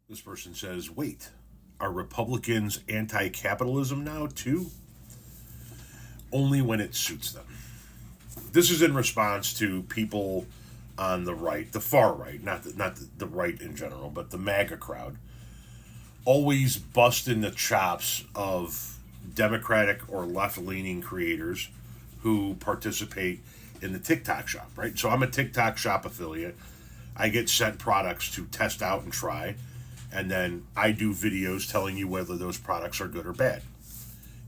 This person says, wait, are Republicans anti-capitalism now too? Only when it suits them. This is in response to people on the right, the far right, not the right in general, but the MAGA crowd, always busting the chops of Democratic or left-leaning creators who participate in the TikTok shop, right? So I'm a TikTok shop affiliate. I get sent products to test out and try, and then I do videos telling you whether those products are good or bad.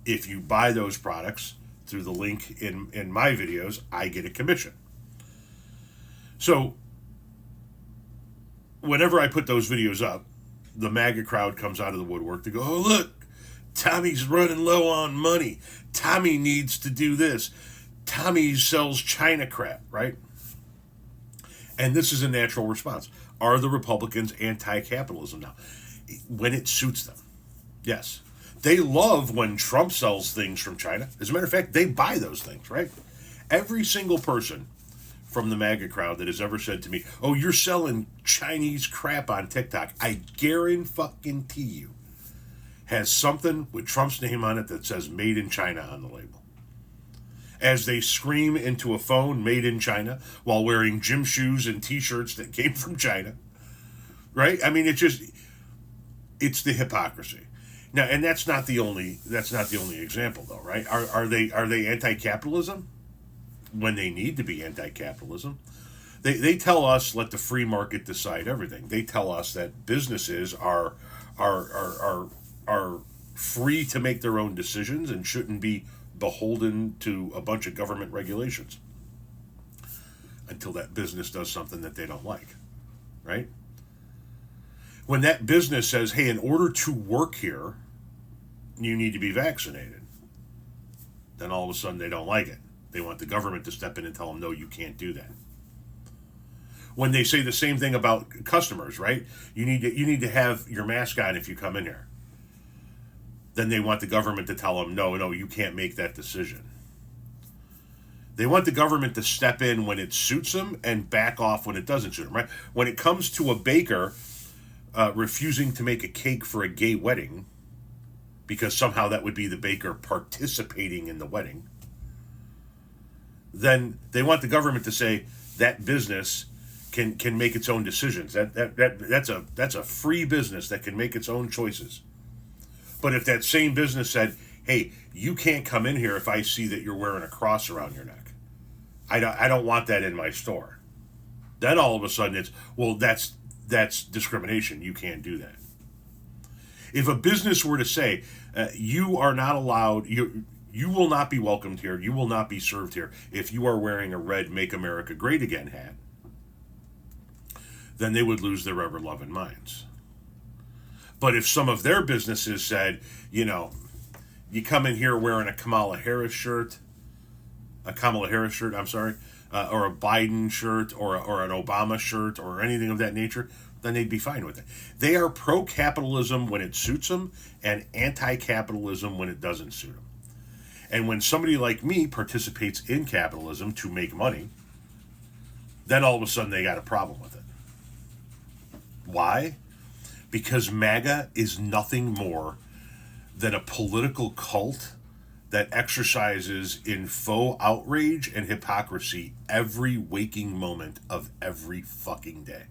If you buy those products through the link in my videos, I get a commission. So whenever I put those videos up, the MAGA crowd comes out of the woodwork to go, oh, look, Tommy's running low on money. Tommy needs to do this. Tommy sells China crap, right? And this is a natural response. Are the Republicans anti-capitalism now? When it suits them. Yes. They love when Trump sells things from China. As a matter of fact, they buy those things, right? Every single person from the MAGA crowd that has ever said to me, oh, you're selling Chinese crap on TikTok, I guarantee you, has something with Trump's name on it that says made in China on the label. As they scream into a phone made in China while wearing gym shoes and t-shirts that came from China. Right? I mean, it's the hypocrisy. Now, and that's not the only example though, right? Are they anti-capitalism? When they need to be anti-capitalism. They tell us let the free market decide everything. They tell us that businesses are free to make their own decisions and shouldn't be beholden to a bunch of government regulations until that business does something that they don't like, right? When that business says, hey, in order to work here, you need to be vaccinated, then all of a sudden they don't like it. They want the government to step in and tell them, no, you can't do that. When they say the same thing about customers, right? You need to have your mask on if you come in here. Then they want the government to tell them, no, you can't make that decision. They want the government to step in when it suits them and back off when it doesn't suit them, right? When it comes to a baker refusing to make a cake for a gay wedding, because somehow that would be the baker participating in the wedding, then they want the government to say that business can make its own decisions. That's a free business that can make its own choices. But if that same business said, hey, you can't come in here if I see that you're wearing a cross around your neck, I don't want that in my store, then all of a sudden it's, well, that's discrimination. You can't do that. If a business were to say, you are not allowed, you will not be welcomed here, you will not be served here if you are wearing a red Make America Great Again hat, then they would lose their ever-loving minds. But if some of their businesses said, you come in here wearing a Kamala Harris shirt, or a Biden shirt, or an Obama shirt, or anything of that nature, then they'd be fine with it. They are pro-capitalism when it suits them, and anti-capitalism when it doesn't suit them. And when somebody like me participates in capitalism to make money, then all of a sudden they got a problem with it. Why? Because MAGA is nothing more than a political cult that exercises in faux outrage and hypocrisy every waking moment of every fucking day.